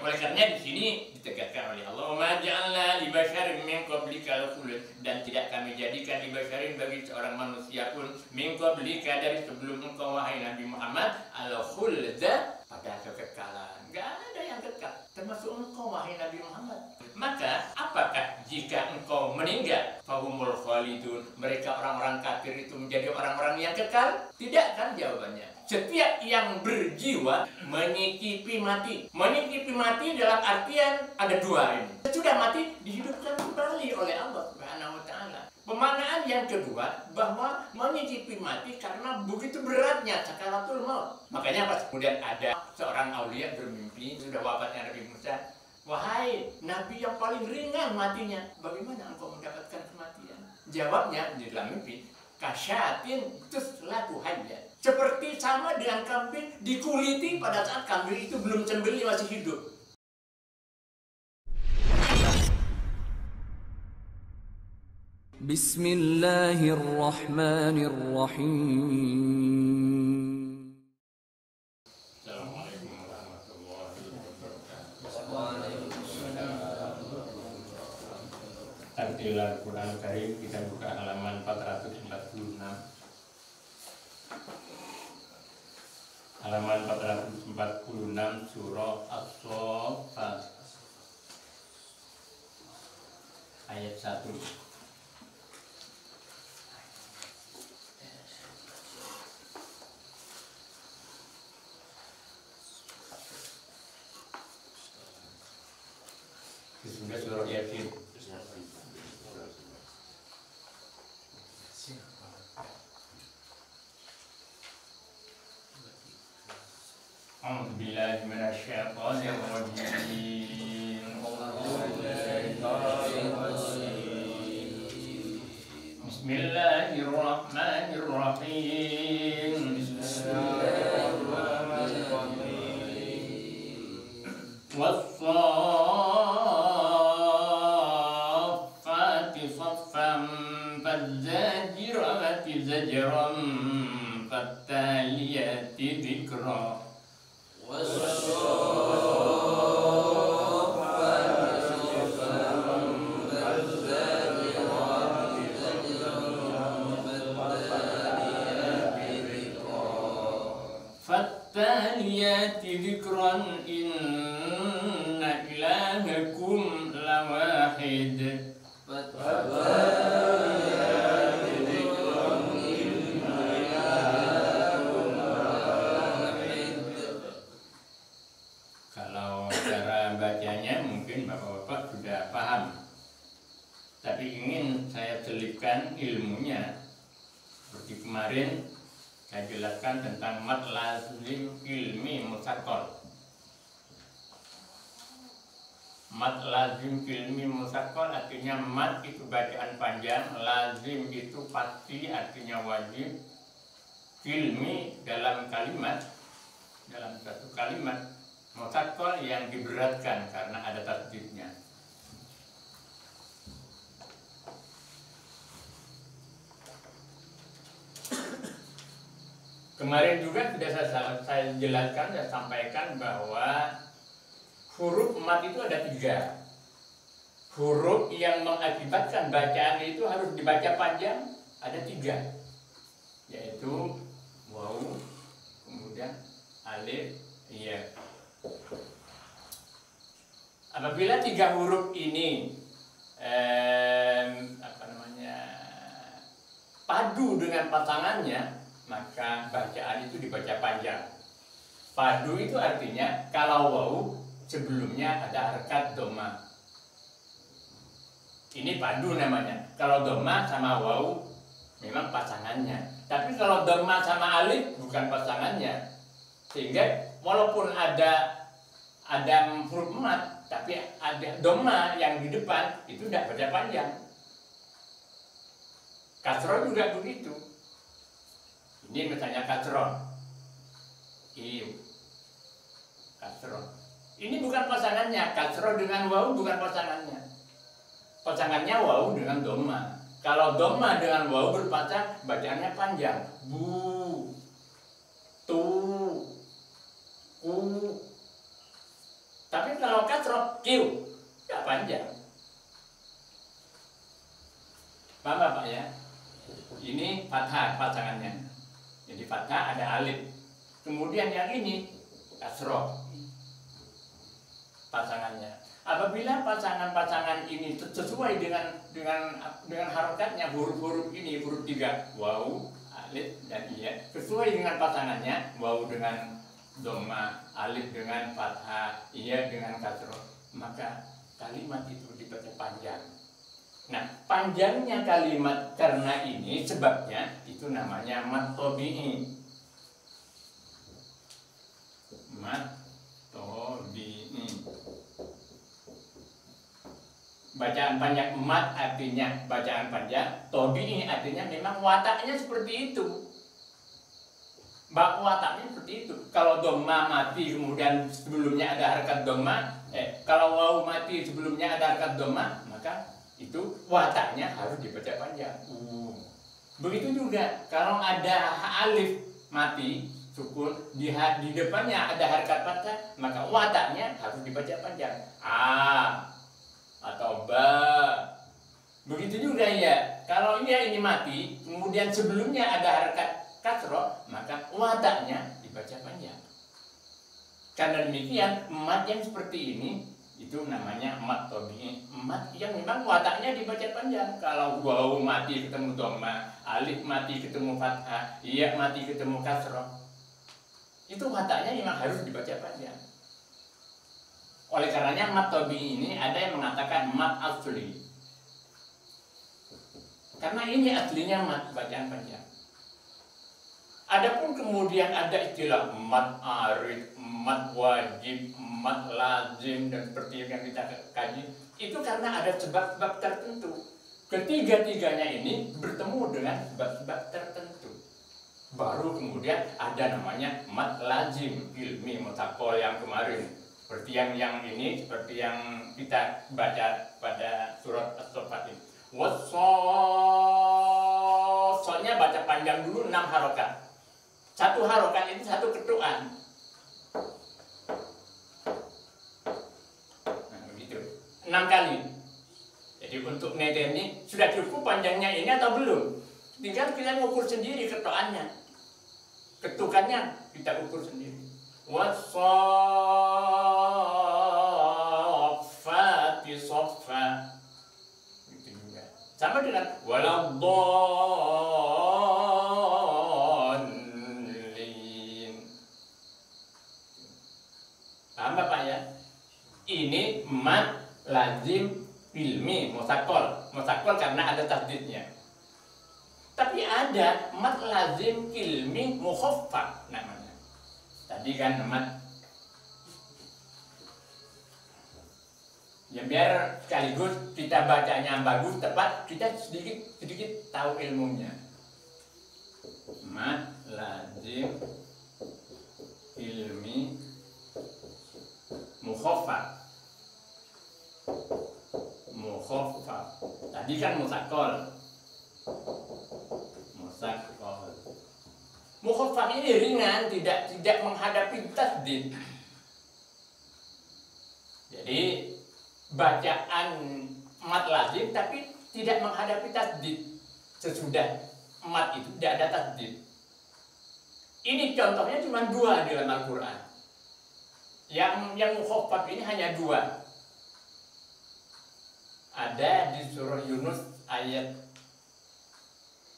Oleh karena di sini ditegakkan oleh Allah, "Ma ja'alna li basyarin min qablikal khuld," dan tidak kami jadikan li basyarin bagi seorang manusia pun min qablika dari sebelum engkau wahai Nabi Muhammad al khulda pada kekekalan. Enggak ada yang kekal termasuk engkau wahai Nabi Muhammad. Maka apakah jika engkau meninggal fahumul khalidun, mereka orang-orang kafir itu menjadi orang-orang yang kekal? Tidak kan jawabannya. Setiap yang berjiwa menyicipi mati. Menyicipi mati dalam artian ada dua ini. Sudah mati dihidupkan kembali oleh Allah Subhanahu wa taala. Pemaknaan yang kedua bahwa menyicipi mati karena begitu beratnya sakaratul maut. Makanya pas kemudian ada seorang aulia bermimpi sudah wafatnya Nabi Musa, "Wahai Nabi yang paling ringan matinya, bagaimana engkau mendapatkan kematian?" Jawabnya di dalam mimpi, "Kasyatin tuslatu hayya." Seperti sama dengan kambing dikuliti pada saat kambing itu belum sembelih, masih hidup. Bismillahirrahmanirrahim. Assalamualaikum warahmatullahi wabarakatuh. Tartilah Quran Karim, kita buka halaman 446. Halaman 446 surah As-Saffat ayat 1. Sudah surah Yasin. A'udzubillahi minasyaitonir rajim. Bismillahirrahmanirrahim. Was-saffati saffan faz-zajirati zajran fattaliyati dzikra. Fattaliyati dzikran inna ilahakum lawahid. Kalau cara bacanya mungkin Bapak-bapak sudah paham, tapi ingin saya selipkan ilmunya. Seperti kemarin saya jelaskan tentang mad lazim ilmi musaqqal. Mad lazim ilmi musaqqal artinya mad itu bacaan panjang, lazim itu pasti artinya wajib, ilmi dalam kalimat, dalam satu kalimat, musaqqal yang diberatkan karena ada tasdidnya. Kemarin juga sudah saya jelaskan dan sampaikan bahwa huruf mat itu ada 3. Huruf yang mengakibatkan bacaan itu harus dibaca panjang ada 3, yaitu waw, kemudian alif, ya. Apabila 3 huruf ini padu dengan pasangannya, maka bacaan itu dibaca panjang. Padu itu artinya kalau waw sebelumnya ada harakat dhamma. Ini padu namanya. Kalau dhamma sama waw memang pasangannya. Tapi kalau dhamma sama alif bukan pasangannya. Sehingga walaupun ada huruf mat, tapi ada dhamma yang di depan, itu tidak baca panjang. Kasroh juga begitu. Ini misalnya kasroh, kasroh. Ini bukan pasangannya. Kasroh dengan waw bukan pasangannya. Pasangannya waw dengan dhamma. Kalau dhamma dengan waw berpasang, bacaannya panjang. Bu, tu, ku. Tapi kalau kasroh Q nggak panjang. Paham Bapak ya? Ini fathah pasangannya. Jadi fathah ada alif. Kemudian yang ini kasroh pasangannya. Apabila pasangan-pasangan ini sesuai dengan harokatnya, huruf-huruf ini, huruf 3, waw, alif dan iya, sesuai dengan pasangannya, waw dengan dhamma, alif dengan fathah, iya dengan kasroh, maka kalimat itu dibaca panjang. Nah, panjangnya kalimat karena ini sebabnya itu namanya mad tabi'i. Mad tabi'i. Bacaan panjang, mat artinya bacaan panjang, tabi'i artinya memang wataknya seperti itu. Wataknya seperti itu. Kalau dhamma mati kemudian sebelumnya ada harakat dhamma, kalau waw mati sebelumnya ada harakat dhamma, maka itu wataknya harus dibaca panjang. Begitu juga kalau ada alif mati sukun di depannya ada harakat fathah, maka wataknya harus dibaca panjang. Atau ba. Begitu juga ya, kalau ini mati, kemudian sebelumnya ada harakat kasroh, maka wataknya dibaca panjang. Karena demikian, mat yang seperti ini itu namanya mat tabi'i, mat yang memang wataknya dibaca panjang. Kalau waw mati ketemu dhamma, alif mati ketemu fathah, iya mati ketemu kasroh, itu wataknya memang harus dibaca panjang. Oleh karenanya mat tabi'i ini ada yang mengatakan mat asli. Karena ini aslinya mat bacaan panjang. Adapun kemudian ada istilah mat arid, mat wajib, mat lazim dan seperti yang kita kaji, itu karena ada sebab-sebab tertentu. Ketiga-tiganya ini bertemu dengan sebab-sebab tertentu. Baru kemudian ada namanya mat lazim, ilmi mutakol yang kemarin. Seperti yang ini, seperti yang kita baca pada surat As-Saffat ini. Soalnya baca panjang dulu 6 harokat. Satu harokat itu satu ketukan. Nah, begitu. 6 kali. Jadi untuk nede ini sudah cukup panjangnya ini atau belum? Tinggal kita mengukur sendiri ketukannya. Ketukannya kita ukur sendiri. Wassafati soffa. Itu juga. Sama dengan waladhdallin. Paham Bapak ya? Ini mat lazim ilmi mutakol. Mutakol karena ada tasdidnya. Tapi ada mat lazim ilmi mukhaffaf namanya. Tadi kan mat, ya biar sekaligus kita bacanya bagus, tepat, kita sedikit tahu ilmunya. Mat lazim ilmi mukhaffaf. Mukhaffaf. Tadi kan mutakol. Mukhaffaf ini ringan, tidak menghadapi tasdid. Jadi bacaan mat lazim tapi tidak menghadapi tasdid. Sesudah mat itu tidak ada tasdid. Ini contohnya cuma 2 di dalam Al-Quran. Yang mukhaffaf ini hanya 2. Ada di surah Yunus ayat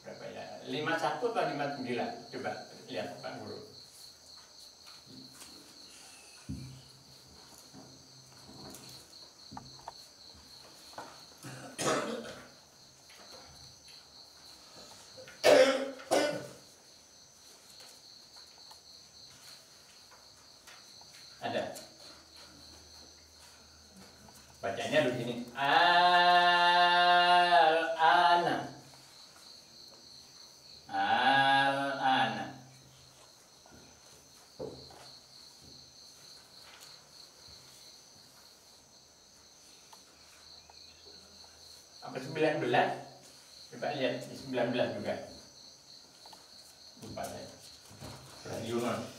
berapa ya? 51 atau 59? Coba lihat Pak Guru. Ada. Bacanya begini. Al-ana. Al-ana. Sampai 19. Coba lihat di 19 juga. Lupa saya. Surah Yunus.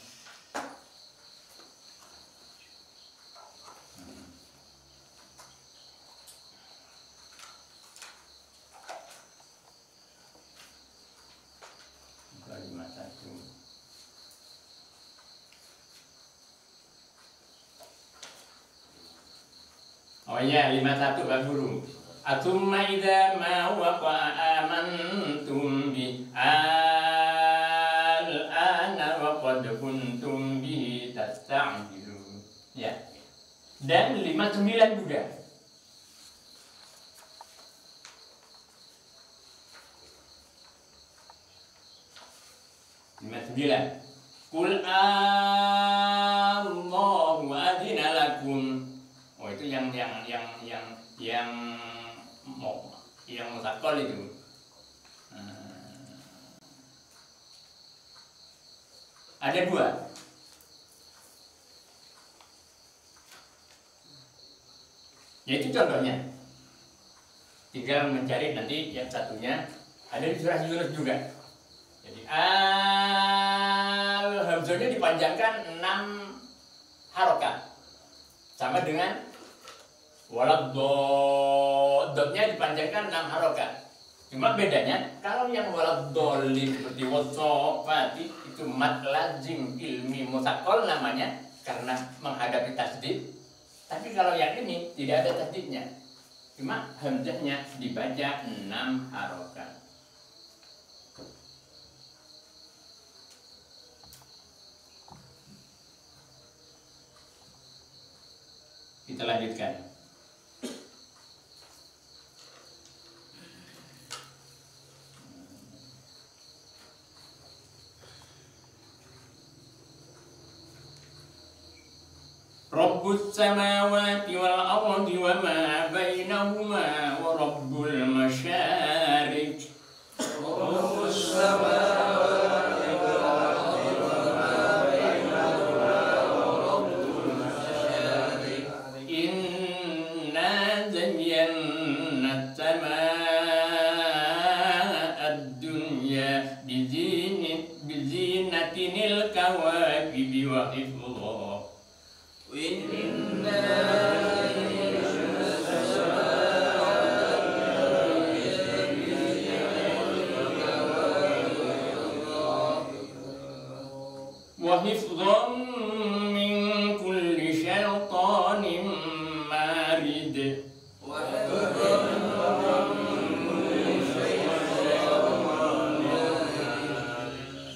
Oh iya, 51 Pak Guru. Atumma idza ma waqa'a amantum bi al-ana wa qad kuntum bi tasta'jilun. Ya. Dan 59 juga. Qul Allahu adzina lakum. Oh itu yang mutakol itu. Ada dua. Yaitu contohnya. Tinggal mencari nanti yang satunya ada di surah Yunus juga. Jadi hamzahnya dipanjangkan 6 harokat. Sama dengan walad dotnya dipanjangkan 6 harokat. Cuma bedanya kalau yang walad dolin seperti wasofati itu mad lazim ilmi mutakol namanya karena menghadapi tasdid. Tapi kalau yang ini tidak ada tasdidnya. Cuma hamzahnya dibaca 6 harokat. Kita lanjutkan. Rabbus samawati wal ardi wa ma bainahuma wa rabbul masyariq. Rabbus samawati wal ardi wa ma bainahuma wa rabbul masyariq. Inna zayyana as-samaa ad-dunya bizinatinil kawakibi wa hifdha. وحفظا من كل شيطان مارد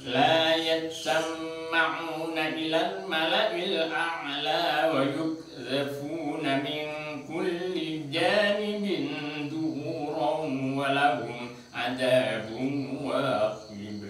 لا يسمعون إلى الملأ الأعلى ويقذفون من كل جانب دورا ولهم عذاب واصب.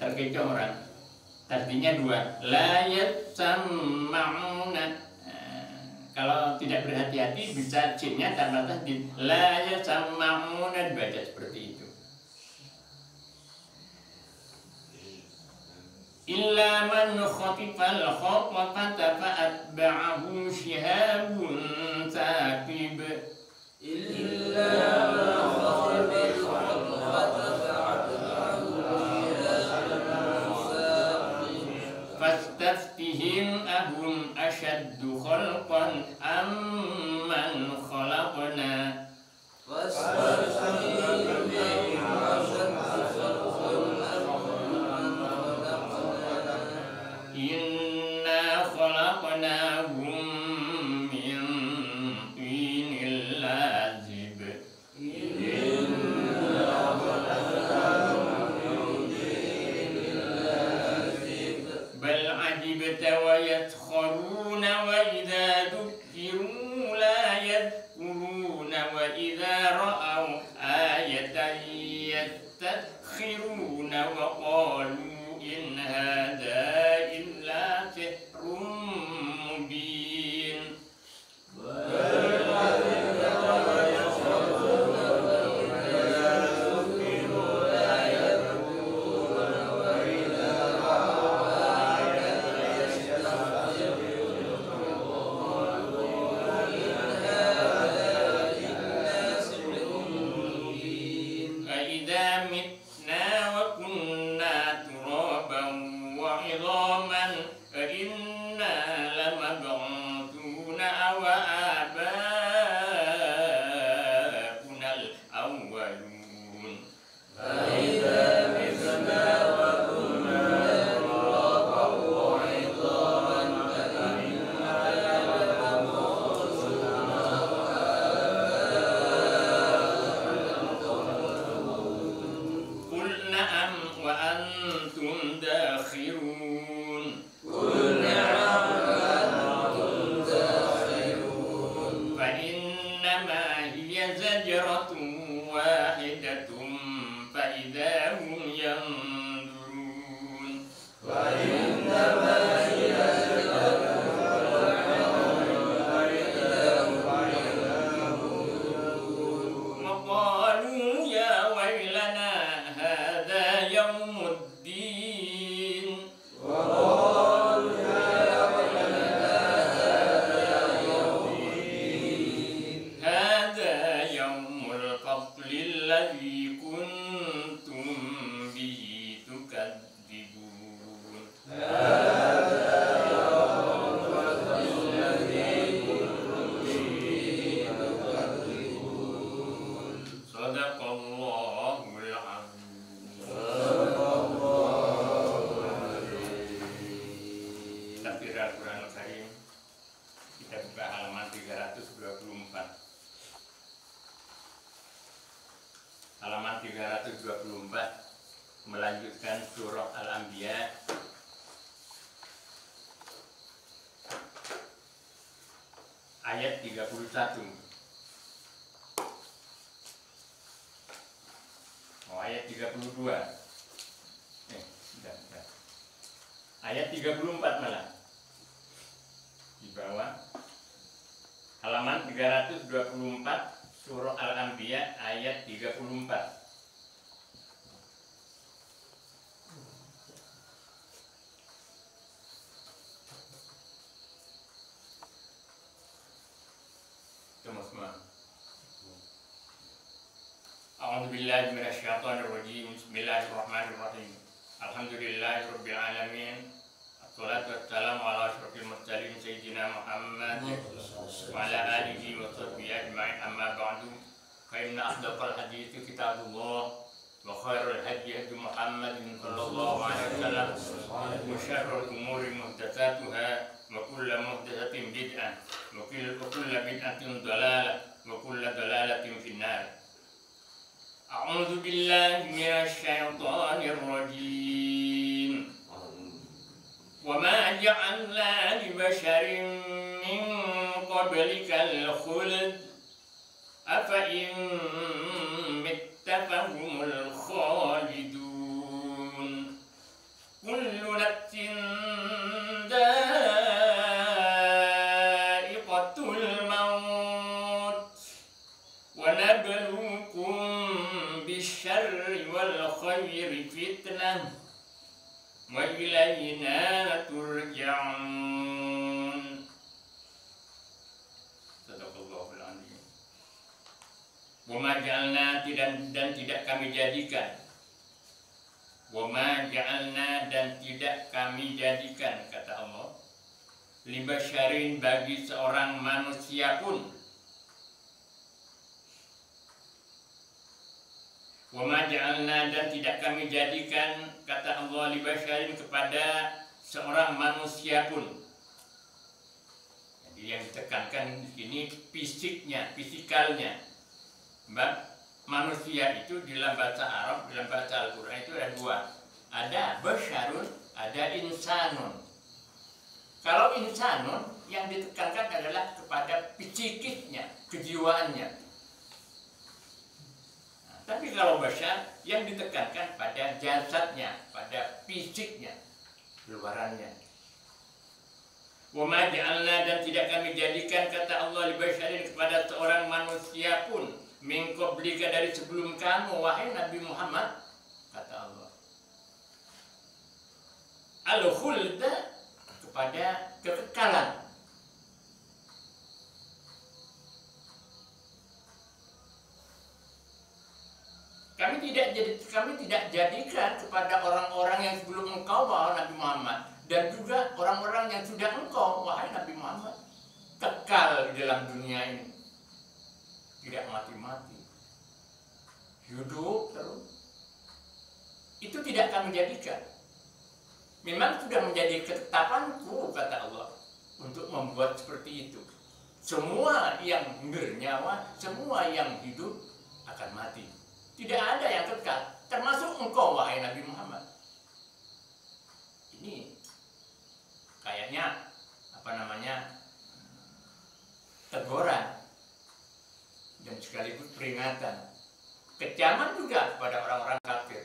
Terkecoh orang. Artinya dua. La yasma'una. Kalau tidak berhati-hati bisa jinnya tanpa tasdid. La yasma'una dibaca seperti itu. Illa man khatifal khatfata fa'atba'ahu shihabun thaqib. Illa man khatifal khatfata fastaftihim ahum ashaddu khalqan amman khalaqna. Inna khalaqnahum min tinil lazib. بل عجبت ويسخرون وإذا ذكروا لا يذكرون وإذا رأوا آية يستسخرون وقالوا إن هذا إلا سحر مبين. داخرون فإنما هي زجرة واحدة فإذا هم ينظرون وقالوا يا ويلنا هذا يوم الدين هذا يوم الفصل الذي كنتم به تكذبون صدق الله العظيم. Tafsir Al-Quran Al-Karim, kita buka halaman 324. Halaman 324 melanjutkan surah Al-Anbiya ayat 31. Ayat 32. Sudah. Ayat 34 malah. Di bawah halaman 324 surah Al-Anbiya ayat 34. Semua. A'udzu billahi minasyaitonir rajim. Bismillahirrahmanirrahim. Alhamdulillahirabbil alamin. Wassalatu wassalamu ala asyrofil mursalin sayyidina Muhammad wa ala alihi wa sahbihi ajma'in, amma ba'du. Fa inna asdaqal hadithi kitabullah wa khairul hadi hadi Muhammadin sallallahu alaihi wasallam wa syarrul umuri muhdatsatuha wa kullu muhdatsatin bid'ah wa kullu bid'atin dhalalah wa kullu dhalalatin finnar. A'udzu billahi minasyaitonir rajim. وما جعلنا لبشر من قبلك الخلد أفإن مت فهم الخالدون كل نفس ذائقة الموت ونبلوكم بالشر والخير فتنة وإلينا ترجعون. Sadaqallahul azim. Wa ma ja'alna dan tidak kami jadikan. Wa ma ja'alna dan tidak kami jadikan, kata Allah, libasyarin bagi seorang manusia pun. Wa ma ja'alna dan tidak kami jadikan, kata Allah, libasyarin kepada seorang manusia pun. Jadi yang ditekankan di sini fisiknya, fisikalnya. Manusia itu di dalam bahasa Arab, dalam bahasa Al-Quran itu ada dua. Ada basyarun, ada insanun. Kalau insanun yang ditekankan adalah kepada psikisnya, kejiwaannya. Tapi kalau basyar yang ditekankan pada jasadnya, pada fisiknya, luarannya. Wa ma ja'alna dan tidak kami jadikan, kata Allah, libasyarin kepada seorang manusia pun, min qablika dari sebelum kamu, wahai Nabi Muhammad, kata Allah, al-khulda kepada kekekalan. Kami tidak jadikan kepada orang-orang yang sebelum engkau, wahai Nabi Muhammad, dan juga orang-orang yang sudah engkau, wahai Nabi Muhammad, kekal di dalam dunia ini, tidak mati-mati, hidup terus. Itu tidak kami jadikan. Memang sudah menjadi ketetapanku, kata Allah, untuk membuat seperti itu. Semua yang bernyawa, semua yang hidup akan mati. Tidak ada yang kekal, termasuk engkau, wahai Nabi Muhammad. orang-orang kafir.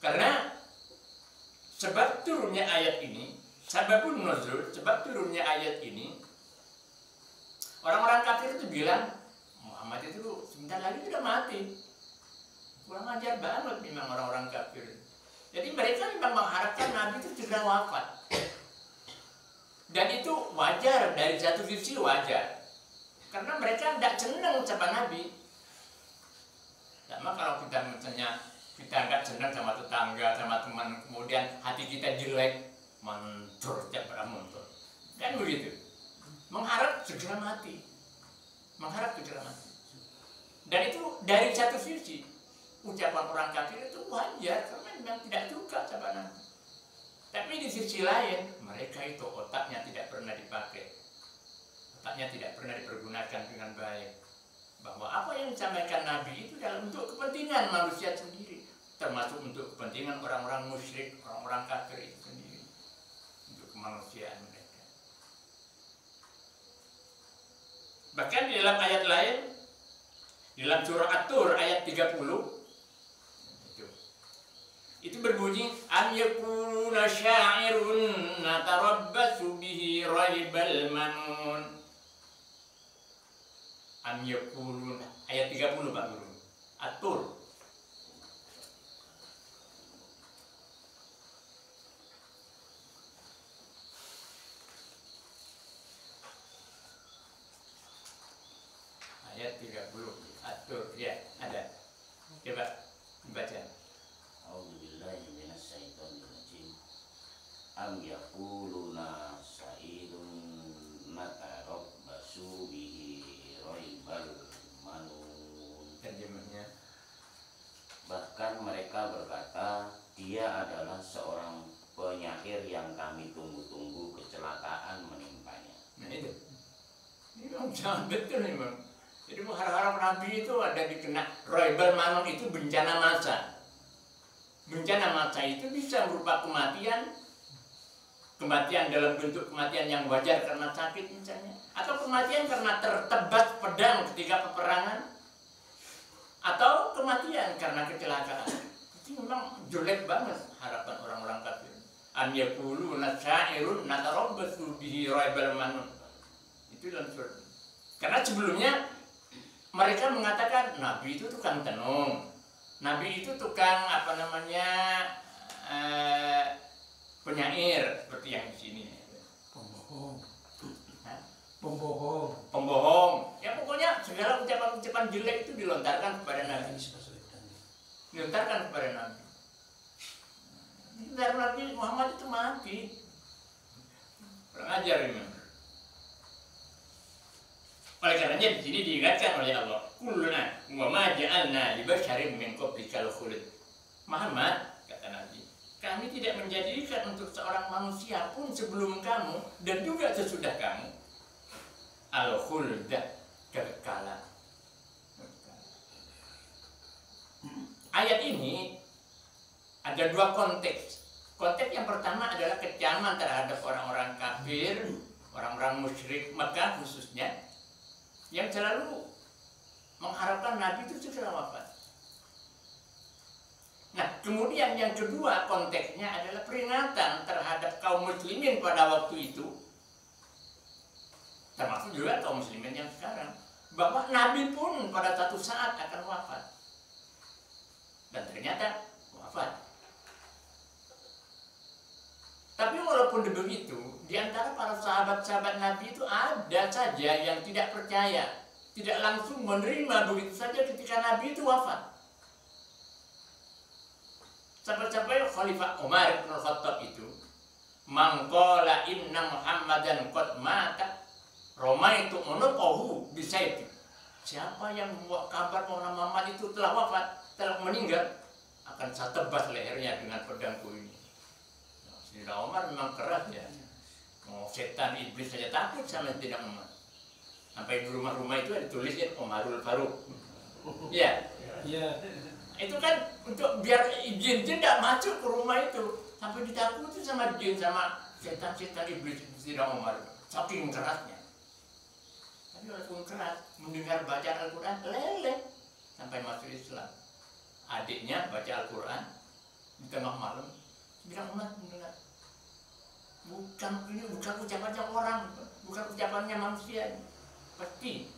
Karena sebab turunnya ayat ini, sababun nuzul, sebab turunnya ayat ini, orang-orang kafir itu bilang, Muhammad itu sebentar lagi sudah mati. Kurang ajar banget memang orang-orang kafir. Jadi mereka memang mengharapkan Nabi itu segera wafat. Dan itu wajar, dari satu sisi wajar. Karena mereka tidak senang sama Nabi. Sama kalau kita misalnya, kita nggak senang sama tetangga, sama teman, kemudian hati kita jelek, mantur, tiap muntur. Kan begitu. Mengharap segera mati. Mengharap segera mati. Dan itu dari satu sisi, ucapan orang kafir itu wajar, karena memang tidak suka sama Nabi. Tapi di sisi lain, mereka itu otaknya tidak pernah dipakai. Otaknya tidak pernah dipergunakan dengan baik. Bahwa apa yang disampaikan Nabi itu dalam untuk kepentingan manusia sendiri. Termasuk untuk kepentingan orang-orang musyrik, orang-orang kafir itu sendiri. Untuk kemanusiaan mereka. Bahkan di dalam ayat lain, di dalam surah At-Tur ayat 30, itu berbunyi am yakuna sya'irun natarabbasu bihi raibal manun. Am yakuna ayat 30 Pak Guru. At-Tur. Ayat 30 At-Tur ya ada. Coba baca. Am yaquluna sa'idun natarabbasu bihi raibal manun. Terjemahnya, bahkan mereka berkata, dia adalah seorang penyair yang kami tunggu-tunggu kecelakaan menimpanya. nah itu. Ini memang sangat betul memang. Jadi mengharap Nabi itu ada dikena raibal manun, itu bencana masa. Bencana masa itu bisa berupa kematian. Kematian dalam bentuk kematian yang wajar karena sakit misalnya, atau kematian karena tertebas pedang ketika peperangan, atau kematian karena kecelakaan. Itu memang jelek banget harapan orang-orang kafir. Am yaquluna sya'irun natarabbasu bihi raibal manun. Itu dalam surat. Karena sebelumnya mereka mengatakan Nabi itu tukang tenung, Nabi itu tukang penyair seperti yang di sini. Pembohong. Hah? Pembohong. Pembohong. Ya pokoknya segala ucapan-ucapan jelek itu dilontarkan kepada Nabi. Dilontarkan kepada Nabi. Dari Nabi Muhammad itu mati. Kurang ajar ini. Oleh karenanya di sini diingatkan oleh Allah, kulluna wa ma ja'alna li basyarin min qablikal khuld. Muhammad, kata Nabi, kami tidak menjadikan untuk seorang manusia pun sebelum kamu dan juga sesudah kamu al-khulda, kekekalan. Ayat ini ada dua konteks. Konteks yang pertama adalah kecaman terhadap orang-orang kafir, orang-orang musyrik Mekah khususnya, yang selalu mengharapkan Nabi itu segera wafat. Nah, kemudian yang kedua konteksnya adalah peringatan terhadap kaum muslimin pada waktu itu, termasuk juga kaum muslimin yang sekarang, bahwa Nabi pun pada satu saat akan wafat. Dan ternyata wafat. Tapi walaupun begitu, di antara para sahabat-sahabat Nabi itu ada saja yang tidak percaya, tidak langsung menerima begitu saja ketika Nabi itu wafat. Sampai-sampai Khalifah Umar bin Khattab itu, mangqala inna Muhammadan qad mata, romaitu unuqahu bisayfi. Siapa yang membawa kabar bahwa Muhammad itu telah wafat, telah meninggal, akan saya tebas lehernya dengan pedangku ini. Sayyidina Umar memang keras ya. Mau setan iblis saja takut sama tidak Umar. Sampai di rumah-rumah itu ada tulisnya Umarul Faruq. Ya. Iya. Itu kan untuk biar jin tidak masuk ke rumah itu. Sampai ditakuti sama jin, sama setan-setan iblis Sayyidina Umar. Saking kerasnya. Tapi walaupun keras, mendengar bacaan Al-Quran leleh sampai masuk Islam. adiknya baca Al-Quran di tengah malam, bilang umat mendengar. Ini bukan ucapannya orang, bukan ucapannya manusia. Pasti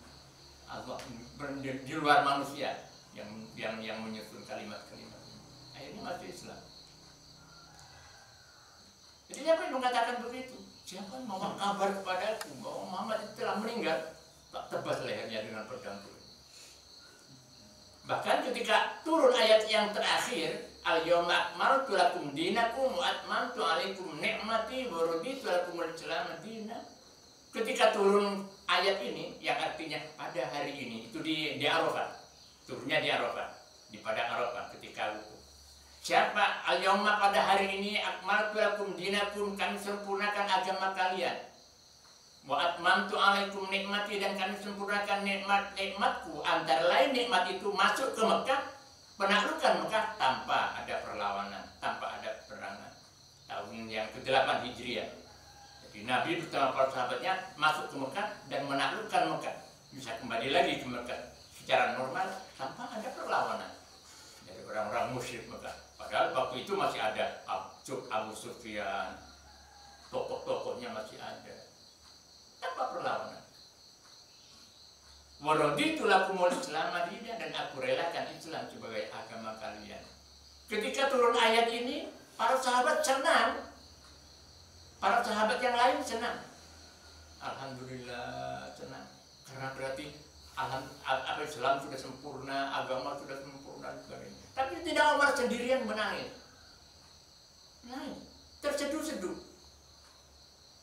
Allah di luar manusia yang menyusun kalimat-kalimat. Akhirnya masuk Islam. Jadi siapa yang mengatakan begitu? Siapa yang mau kabar kepadaku bahwa Muhammad itu telah meninggal? Tak tebas lehernya dengan pedang. Bahkan ketika turun ayat yang terakhir, al-yawma akmaltu lakum dinakum wa atmamtu alaikum ni'mati wa raditu lakumul Islam dinan. Ketika turun ayat ini yang artinya pada hari ini, itu di Arafah. Turunnya di Arafah, di padang Arafah ketika wukuf. Siapa al-yawma pada hari ini akmaltu lakum dinakum, kami sempurnakan agama kalian. Wa atmamtu alaikum nikmati, dan kami sempurnakan nikmatku. Antara lain nikmat itu masuk ke Mekah, penaklukan Mekah tanpa ada perlawanan, tanpa ada peperangan. Tahun yang ke-8 Hijriah. Jadi Nabi bersama para sahabatnya masuk ke Mekah dan menaklukkan Mekah. Bisa kembali lagi ke Mekah secara normal tanpa ada perlawanan dari orang-orang musyrik Mekah. Padahal waktu itu masih ada Abu Sufyan, tokoh-tokohnya masih ada. Tanpa perlawanan. Waraditu lakumul Islam dinan, dan aku relakan Islam sebagai agama kalian. Ketika turun ayat ini, para sahabat senang. Para sahabat yang lain senang. Alhamdulillah senang. Karena berarti Islam sudah sempurna, agama sudah sempurna. Tapi tidak Umar sendirian menangis. Nangis, terseduh-seduh.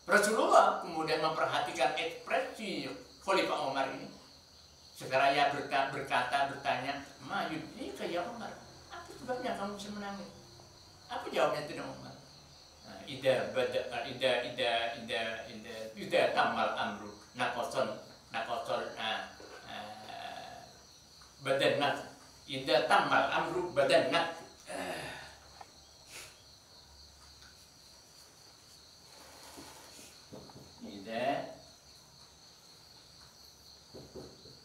Rasulullah kemudian memperhatikan ekspresi Khalifah Umar ini. Sekarang bertanya, "Ma yudhika ya Umar? Apa sebabnya kamu bisa menangis?" Apa jawabnya tidak Umar? Ida tamal amru nakosol badanat. Ida tamal amru badanat.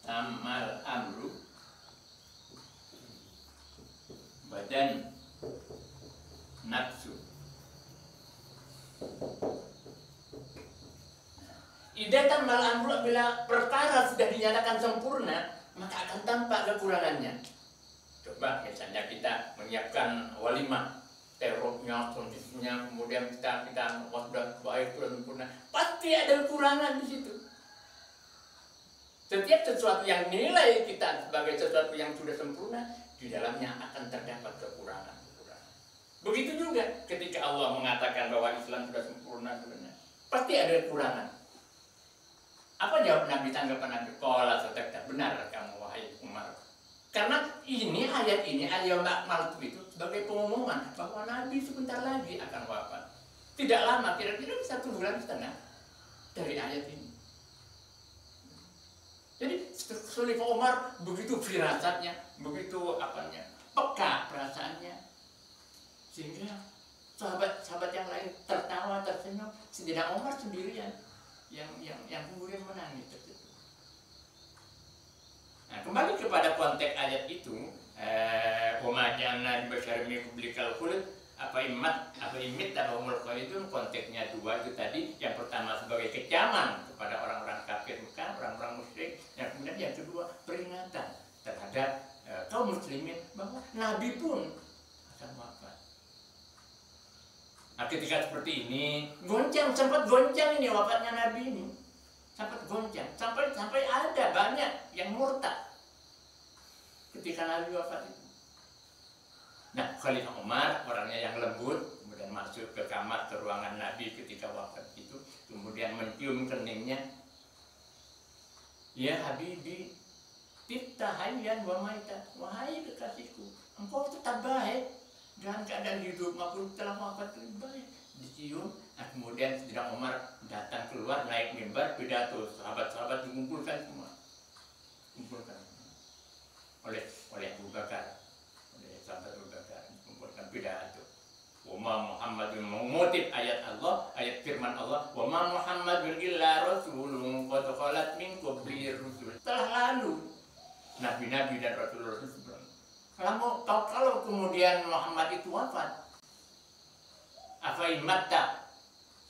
Tamal amru badan nafsu. Ida tamal amru, bila perkara sudah dinyatakan sempurna, maka akan tampak kekurangannya. Coba misalnya kita menyiapkan walimah, teroknya, kondisinya, kemudian kita sudah baik, sudah sempurna, pasti ada kekurangan di situ. Setiap sesuatu yang nilai kita sebagai sesuatu yang sudah sempurna, di dalamnya akan terdapat kekurangan. Begitu juga ketika Allah mengatakan bahwa Islam sudah sempurna, pasti ada kekurangan. Apa jawab Nabi, tanggapan Nabi? Qala sadaqta, benar kamu wahai Umar. Karena ini ayat ini, ayat akmaltu itu sebagai pengumuman bahwa Nabi sebentar lagi akan wafat. Tidak lama, kira-kira 1,5 bulan dari ayat ini. Jadi Khalifah Umar begitu firasatnya, begitu peka perasaannya, sehingga sahabat yang lain tertawa, tersenyum, sedangkan Umar sendirian yang kemudian menangis tersenyum. Nah, kembali kepada konteks ayat itu, wa ja'alna libasyari min qablikal khuld, apa imit atau umul khalidun, konteksnya dua itu tadi. Yang pertama sebagai kecaman kepada orang-orang kafir Mekah, orang-orang musyrik. Yang kemudian yang kedua peringatan terhadap kaum muslimin bahwa Nabi pun akan wafat. Nah, ketika seperti ini, sempat goncang ini wafatnya Nabi ini. Sempat goncang, sampai ada banyak yang murtad ketika Nabi wafat itu. Nah, Khalifah Umar orangnya yang lembut, kemudian masuk ke kamar, ke ruangan Nabi ketika wafat itu, kemudian mencium keningnya. Ya Habibi, tifta hayyan wa maita, wahai kekasihku, engkau tetap baik dalam keadaan hidup maupun telah wafat, lebih baik. Dicium. Nah, kemudian Sayyidina Umar datang keluar, naik mimbar, pidato, sahabat-sahabat dikumpulkan semua, dikumpulkan oleh Abu Bakar, oleh sahabat Abu Bakar, dikumpulkan pidato. Wa ma Muhammadun, mengutip ayat Allah, ayat firman Allah, wa ma Muhammadun illa rasulun qad khalat min qablihi rusul. Telah lalu nabi-nabi dan rasul-rasul sebelum. Kalau kemudian Muhammad itu wafat, apa imatta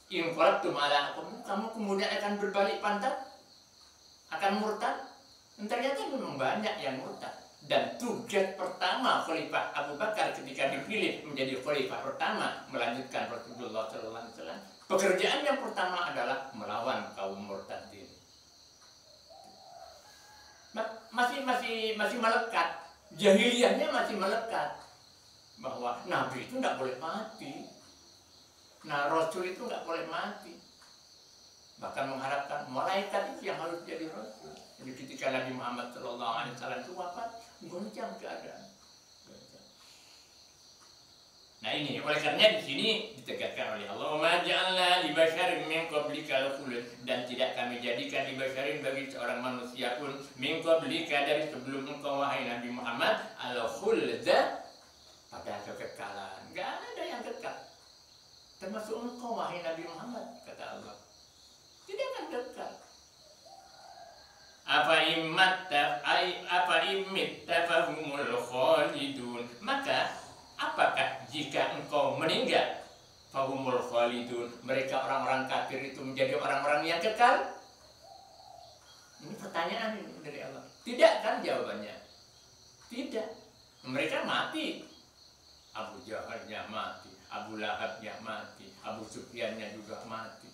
inqalabtum ala kamu kemudian akan berbalik pantat, akan murtad? Dan ternyata memang banyak yang murtad. Dan tugas pertama Khalifah Abu Bakar ketika dipilih menjadi Khalifah pertama melanjutkan Rasulullah SAW, pekerjaan yang pertama adalah melawan kaum murtadin. Masih melekat. Jahiliyahnya masih melekat bahwa Nabi itu nggak boleh mati, nah Rasul itu nggak boleh mati, bahkan mengharapkan malaikat itu yang harus jadi Rasul. Jadi ketika Nabi Muhammad SAW itu wafat, goncang keadaan. Nah ini oleh karena di sini ditegaskan oleh Allah, "Ma ja'alna li basyarin min qablikal khuld," dan tidak kami jadikan li basyarin bagi seorang manusia pun min qablika dari sebelum engkau wahai Nabi Muhammad al khulda pada kekekalan. Enggak ada yang kekal. Termasuk engkau wahai Nabi Muhammad, kata Allah. Tidak akan kekal. Apa imitta fahumul khalidun. Maka apakah jika engkau meninggal, fahumul khalidun, mereka orang-orang kafir itu menjadi orang-orang yang kekal? Ini pertanyaan dari Allah. Tidak kan jawabannya? Tidak. Mereka mati. Abu Jahalnya mati, Abu Lahabnya mati, Abu Sufyannya juga mati.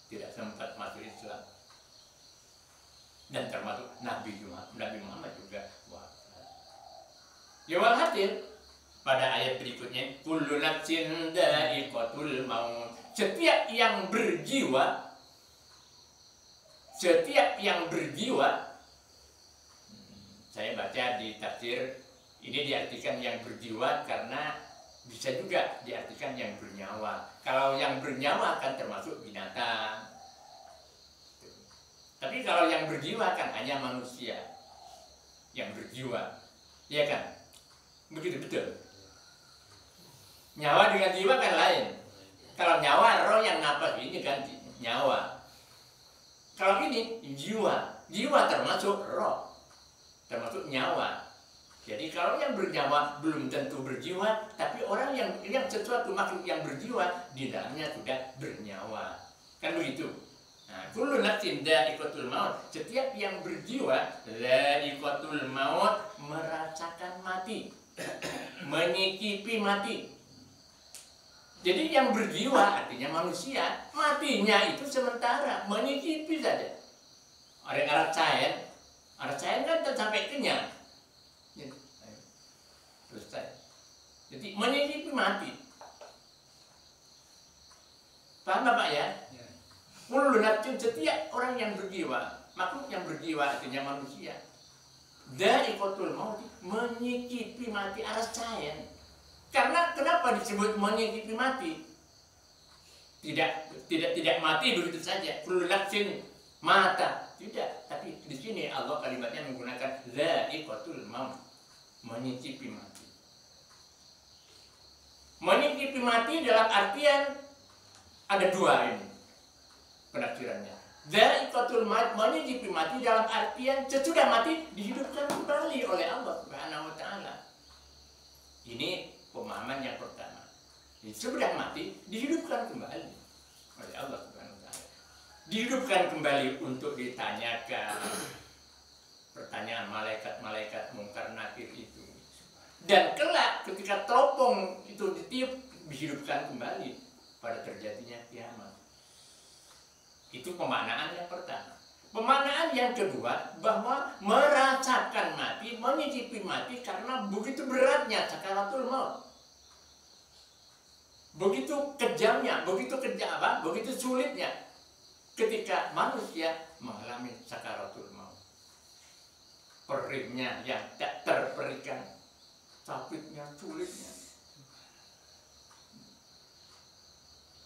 Tidak sempat masuk Islam. Dan termasuk Nabi Muhammad juga wafat. Ya walhasil, pada ayat berikutnya, kullu nafsin dha'iqatul maut. Setiap yang berjiwa, saya baca di tafsir ini diartikan yang berjiwa karena bisa juga diartikan yang bernyawa. Kalau yang bernyawa kan termasuk binatang. Tapi kalau yang berjiwa kan hanya manusia yang berjiwa, ya kan? Begitu betul. Nyawa dengan jiwa kan lain. Kalau nyawa, roh yang napas ini kan nyawa. Kalau ini jiwa termasuk roh, termasuk nyawa. Jadi kalau yang bernyawa belum tentu berjiwa, tapi orang yang sesuatu makhluk yang berjiwa di dalamnya sudah bernyawa. Kan begitu. Nah, kullu nafsin dha'iqatul maut. Setiap yang berjiwa, dha'iqatul maut, merasakan mati, menyicipi mati. Jadi yang berjiwa artinya manusia, matinya itu sementara, menyicipi saja. Orang Arab Sain kan tak sampai kenyang. Selesai. Jadi menyicipi mati. Paham Bapak ya? Kullu nafsin, setiap orang yang berjiwa, makhluk yang berjiwa artinya manusia. Dha'iqatul maut, menyicipi mati, rasain. Karena kenapa disebut menyicipi mati? Tidak mati begitu saja. Kullu nafsin mata. Tidak, tapi di sini Allah kalimatnya menggunakan dha'iqatul maut, menyicipi mati. Menyicipi mati dalam artian ada dua ini penafsirannya. Dha'iqatul maut, menyicipi mati dalam artian sesudah mati dihidupkan kembali oleh Allah Subhanahu wa taala. Ini pemahaman yang pertama. Sudah mati dihidupkan kembali oleh Allah Subhanahu wa taala. Dihidupkan kembali untuk ditanyakan pertanyaan malaikat-malaikat mungkar nakir itu. Dan kelak ketika teropong itu ditiup, dihidupkan kembali pada terjadinya kiamat. Itu pemaknaan yang pertama. Pemaknaan yang kedua, bahwa merasakan mati, menyicipi mati karena begitu beratnya sakaratul maut. Begitu kejamnya, begitu sulitnya ketika manusia mengalami sakaratul maut. Perihnya yang tak terperikan, sakitnya, sulitnya.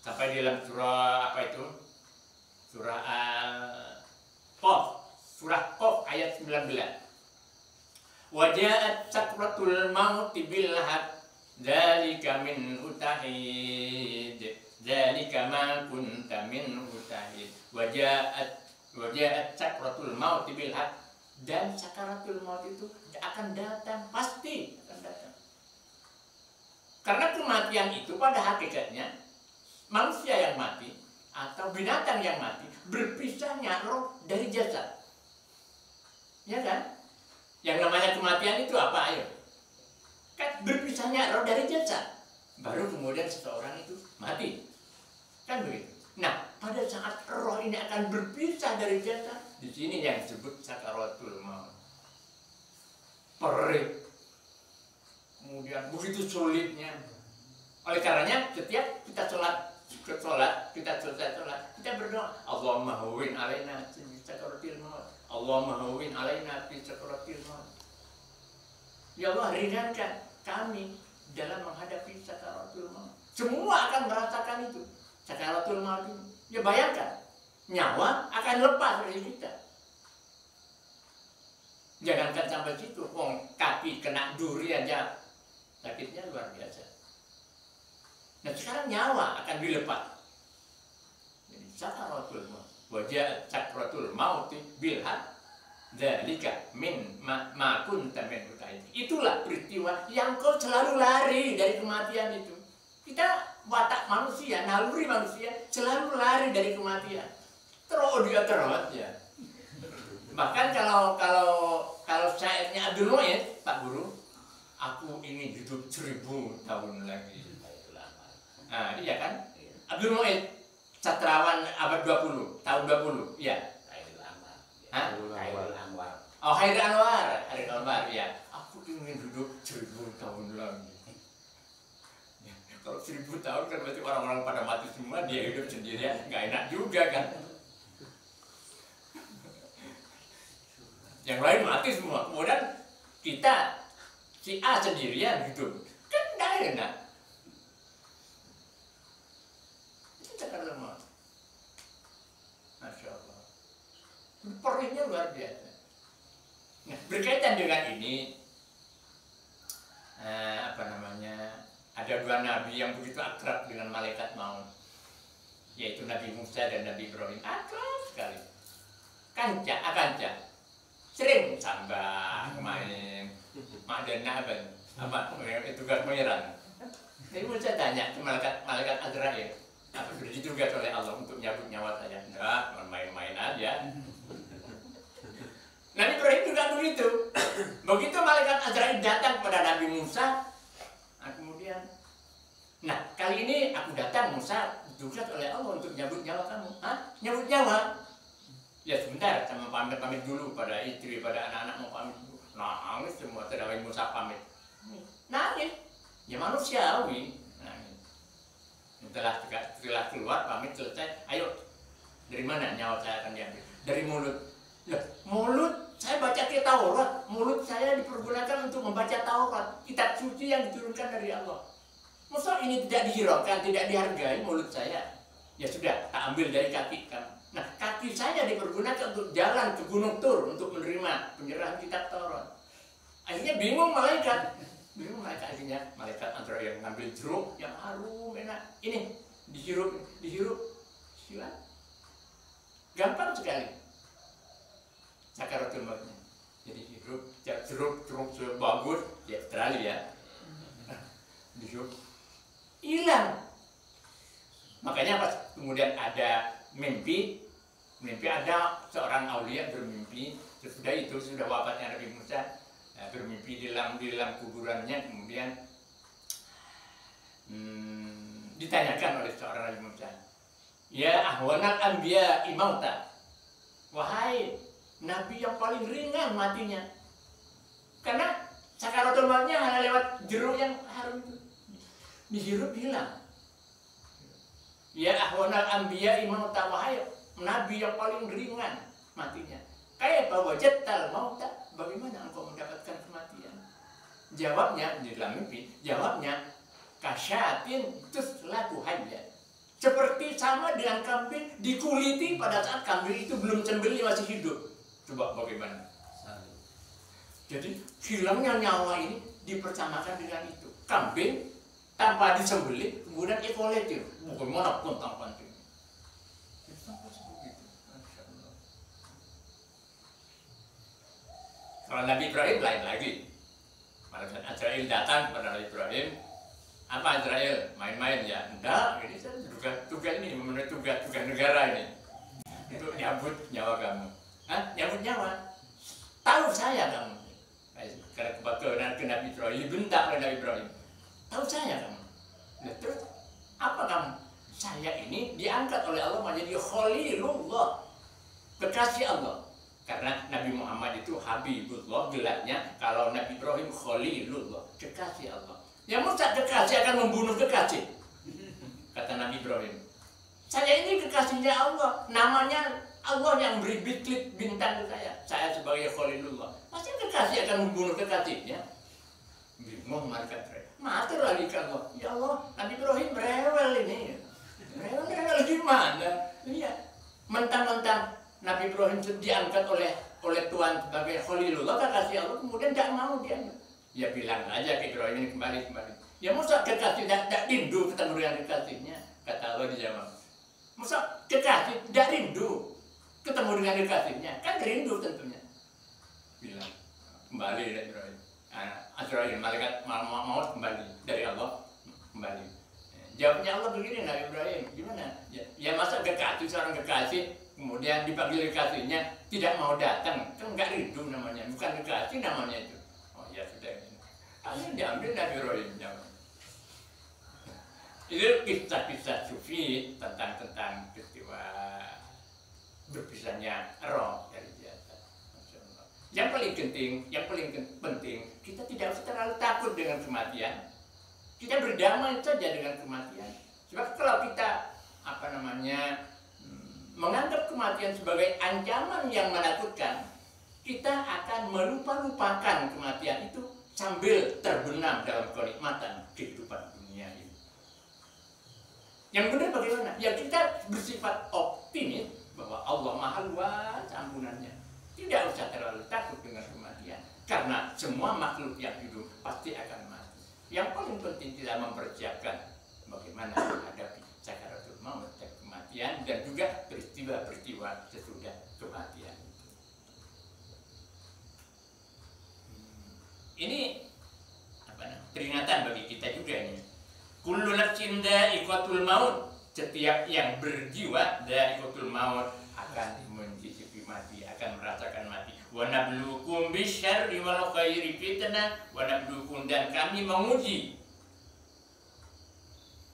Sampai di dalam surah apa itu? Surah Qaf ayat 19. Waja'at sakratul maut bil haqq, dzalika min utahid, dzalika ma kunta min utahid. Waja'at sakratul maut bil haqq, Dan sakaratul maut itu akan datang, pasti akan datang. Karena kematian itu pada hakikatnya manusia yang mati atau binatang yang mati berpisahnya roh dari jasad. Ya kan? Yang namanya kematian itu apa? Ayo. Kan berpisahnya roh dari jasad. Baru kemudian seseorang itu mati. Kan begitu. Nah, pada saat roh ini akan berpisah dari jasad, di sini yang disebut sakaratul maut. Perih. Kemudian begitu sulitnya. Oleh karenanya setiap kita sholat, kita selesai sholat, kita berdoa, Allahumma hawwin alaina fi sakaratil maut. Allahumma hawwin alaina fi sakaratil maut. Ya Allah, ringankan kami dalam menghadapi sakaratul maut. Semua akan merasakan itu. Sakaratul maut ini. Ya bayangkan, nyawa akan lepas dari kita. Jangankan sampai situ, kaki kena duri aja sakitnya luar biasa. Nah sekarang nyawa akan dilepas. Jadi sakaratul maut, wajah sakaratul maut bilhaq, dzalika min ma kunta min mutaid. Itulah peristiwa yang kau selalu lari dari kematian itu. Kita watak manusia, naluri manusia selalu lari dari kematian. Terus ya. Bahkan kalau syairnya Abdul Mu'id, Pak Guru, aku ingin hidup 1000 tahun lagi. Nah, iya kan? Abdul Mu'id, sastrawan abad 20, tahun 20, iya. Khairul Anwar. Oh, Khairul Anwar, ya. Aku ingin hidup 1000 tahun lagi. Kalau 1000 tahun kan berarti orang-orang pada mati semua, dia hidup sendirian, nggak enak juga kan. Yang lain mati semua, kemudian kita, si A sendirian hidup, kan nggak enak. Itu sakaratul maut. Masya Allah. Perihnya luar biasa. Nah, berkaitan dengan ini, ada 2 nabi yang begitu akrab dengan malaikat maut, yaitu Nabi Musa dan Nabi Ibrahim. Akrab sekali. Kanca, sering sambang main, makdana apa tugas menyerang. Jadi Musa tanya ke malaikat Azrail, apa sudah ditugas oleh Allah untuk nyabut nyawa saya? Enggak, main-main aja. Nabi Ibrahim juga begitu. Begitu malaikat Azrail datang kepada Nabi Musa, kemudian, nah kali ini aku datang, Musa ditugas oleh Allah untuk nyabut nyawa kamu. Nyabut nyawa? Ya sebentar, sama pamit dulu pada istri, pada anak-anak mau pamit dulu. Nangis semua, terdakwa Musa pamit. Nangis, ya manusiawi. Nangis. Setelah keluar pamit selesai, ayo dari mana nyawa saya akan diambil? Dari mulut. Loh, mulut saya baca kitab Taurat, mulut saya dipergunakan untuk membaca Taurat, kitab suci yang diturunkan dari Allah. Masa ini tidak dihiraukan, tidak dihargai mulut saya? Ya sudah, tak ambil dari kaki kamu. Nah, kaki saya dipergunakan untuk jalan ke Gunung Tur untuk menerima penyerahan kitab Taurat. Akhirnya bingung malaikat. Akhirnya malaikat Azrail ngambil jeruk yang harum enak. Ini dihirup, silat. Gampang sekali. Sakaratul mautnya. Jadi hirup, jeruk sebagus di Australia. Dihirup, hilang. Makanya pas kemudian ada mimpi ada seorang aulia bermimpi, sesudah itu sudah wafatnya Nabi Musa, bermimpi di dalam kuburannya, kemudian ditanyakan oleh seorang Nabi Musa, ya ahwanal anbiya imauta, wahai nabi yang paling ringan matinya, karena sakaratul mautnya hanya lewat jeruk yang harum itu, dihirup hilang. Ya ahwanal anbiya imauta, wahai nabi yang paling ringan matinya. Kayak bahwa jatal mauta, bagaimana engkau mendapatkan kematian? Jawabnya di dalam mimpi, jawabnya kasyatin tuslatu hayya. Seperti sama dengan kambing dikuliti pada saat kambing itu belum sembelih, masih hidup. Coba bagaimana? Jadi hilangnya nyawa ini dipersamakan dengan itu. Kambing tanpa disembelih, kemudian ekoletir. Bagaimana pun tanpa itu. Kalau Nabi Ibrahim lain lagi. Malaikat Azrail datang kepada Nabi Ibrahim. Apa Azrail? Main-main ya? Enggak, ini saya tugas ini memenuhi tugas negara ini. Untuk nyambut nyawa kamu. Hah? Nyambut nyawa? Tahu saya kamu. Karena kebetulan ke Nabi Ibrahim, dibentak oleh Nabi Ibrahim. Tahu saya kamu. Nah, terus apa kamu? Saya ini diangkat oleh Allah menjadi Khalilullah, kekasih Allah. Karena Nabi Muhammad itu Habibullah, gelarnya. Kalau Nabi Ibrahim Khalilullah, kekasih Allah. Yang masa kekasih akan membunuh kekasih, kata Nabi Ibrahim. Saya ini kekasihnya Allah, namanya Allah yang beri bintang ke saya. Saya sebagai Khalilullah. Masa kekasih akan membunuh kekasihnya? Bingung malaikat Azrail. Matur lagi ke Allah. Ya Allah, Nabi Ibrahim rewel ini. Rewel gimana? Iya. Mentang-mentang Nabi Ibrahim diangkat oleh Tuhan sebagai Khalilullah, kekasih Allah, kemudian tidak mau dia. Ya bilang aja ke Ibrahim ini kembali. Ya masa kekasih tidak rindu ketemu dengan kekasihnya? Kata Allah dijawab. Masa kekasih tidak rindu ketemu dengan kekasihnya? Kan rindu tentunya. Bilang kembali dari Ibrahim. Azrail, malaikat maut kembali dari Allah, kembali. Jawabnya Allah begini, Nabi Ibrahim, gimana? Ya masa kekasih, seorang kekasih, kemudian dipanggil kekasihnya tidak mau datang, kan nggak rindu namanya, bukan kekasih namanya itu. Oh ya sudah, akhirnya diambil Nabi Ibrahim. Itu kisah-kisah sufi tentang peristiwa berpisahnya roh dari jasad. Yang paling penting, kita tidak usah terlalu takut dengan kematian. Kita berdamai saja dengan kematian. Sebab kalau kita menganggap kematian sebagai ancaman yang menakutkan, kita akan melupakan kematian itu sambil terbenam dalam kenikmatan kehidupan dunia ini. Yang benar bagaimana? Ya kita bersifat optimis bahwa Allah Maha Luas ampunannya. Tidak usah terlalu takut dengan kematian, karena semua makhluk yang hidup pasti akan mati. Yang paling penting kita mempersiapkan bagaimana menghadapi sakaratul maut, kematian, dan juga peristiwa-peristiwa sesudah kematian. Ini peringatan bagi kita juga ini. Kullu nafsin dha'iqatul maut. Setiap yang berjiwa dha'iqatul maut akan mencicipi mati, akan merasakan mati. Wa nabluukum bisyarri wal khairi fitnah, wa nabluukum, dan kami menguji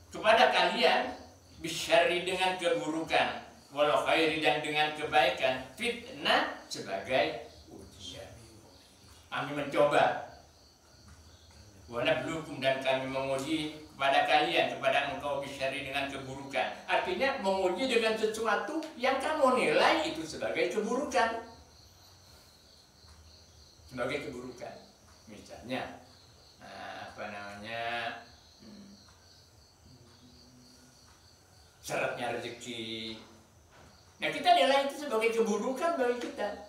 kepada kalian bisyarri dengan keburukan, wal khairi dan dengan kebaikan, fitnah sebagai ujian. Kami mencoba. Wa nabluukum, dan kami menguji kepada kalian, kepada engkau bisyarri dengan keburukan. Artinya menguji dengan sesuatu yang kamu nilai itu sebagai keburukan. Sebagai keburukan. Misalnya syaratnya rezeki. Nah kita nilai itu sebagai keburukan bagi kita.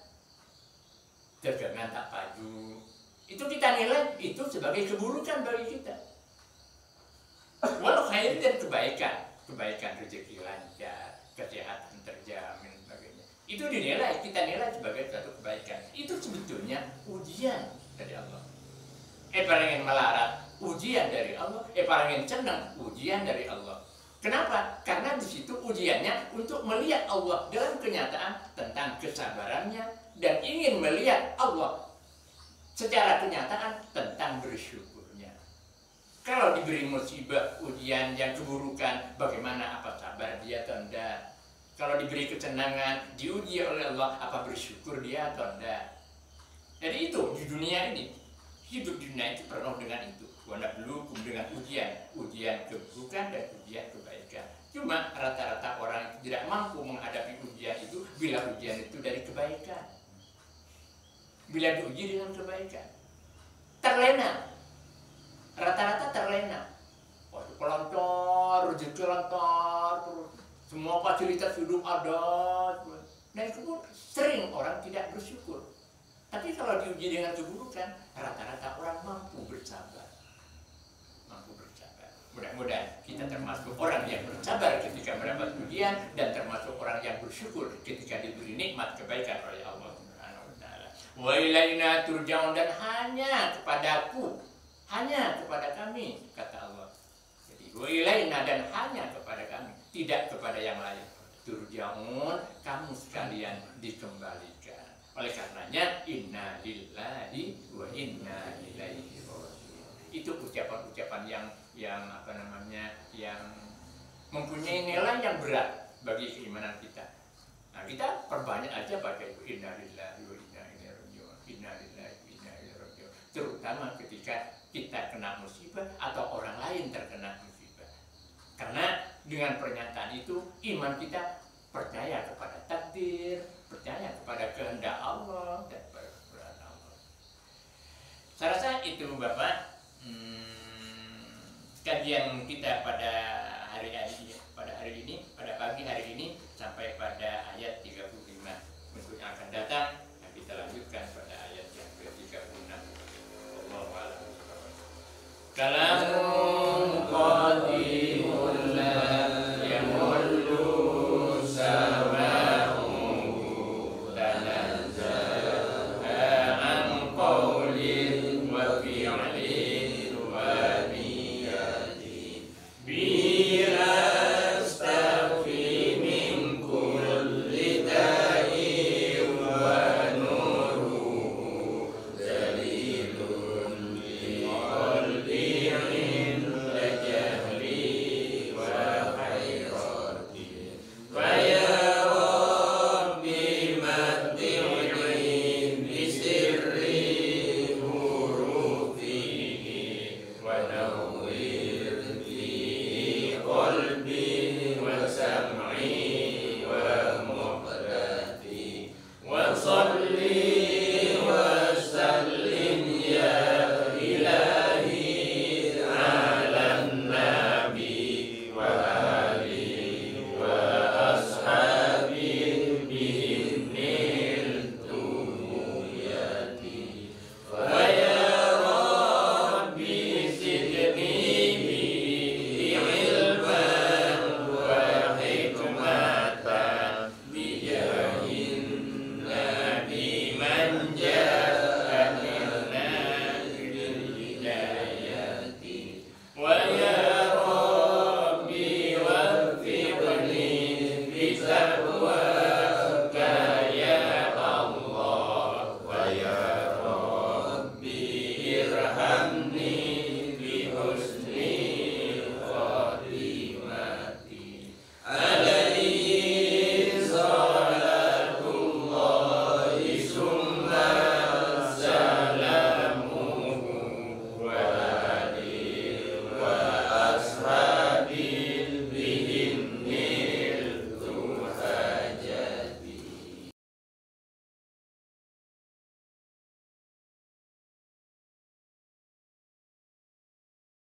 Dagangan tak padu, itu kita nilai itu sebagai keburukan bagi kita. Walau khair dan kebaikan rezeki lancar, kesehatan terjamin, sebagainya. Itu kita nilai sebagai satu kebaikan. Itu sebetulnya ujian dari Allah. Parangin melarat, ujian dari Allah. Parangin senang, ujian dari Allah. Kenapa? Karena di situ ujiannya untuk melihat Allah dalam kenyataan tentang kesabarannya, dan ingin melihat Allah secara kenyataan tentang bersyukurnya. Kalau diberi musibah, ujian yang keburukan, bagaimana, apa sabar dia atau enggak? Kalau diberi kesenangan, diuji oleh Allah, apa bersyukur dia atau enggak? Jadi itu di dunia ini, hidup di dunia itu penuh dengan itu. Wa nabluukum, dengan ujian keburukan dan ujian kebaikan. Cuma rata-rata orang itu tidak mampu menghadapi ujian itu bila ujian itu dari kebaikan. Bila diuji dengan kebaikan, terlena. Rata-rata terlena. Waduh, kelancar, rezeki lancar, terus semua fasilitas hidup ada. Nah itu pun sering orang tidak bersyukur. Tapi kalau diuji dengan keburukan, rata-rata orang mampu bersabar. Mudah-mudahan kita termasuk orang yang bersabar ketika mendapat ujian, dan termasuk orang yang bersyukur ketika diberi nikmat kebaikan oleh Allah Subhanahu wa Ta'ala. Wa ilaina turja'un, dan hanya kepadaku, hanya kepada kami, kata Allah. Jadi wa ilaina, dan hanya kepada kami, tidak kepada yang lain. Turja'un, kamu sekalian dikembalikan. Oleh karenanya inna lillahi wa inna ilaihi raji'un. Itu ucapan-ucapan yang apa namanya, yang mempunyai nilai yang berat bagi keimanan kita. Nah, kita perbanyak aja pakai inna lillahi wa inna ilaihi raji'un, inna lillahi wa inna ilaihi raji'un. Terutama ketika kita kena musibah atau orang lain terkena musibah. Karena dengan pernyataan itu iman kita percaya kepada takdir, percaya kepada kehendak Allah dan peraturan Allah. Saya rasa itu Bapak kajian kita pada hari ini.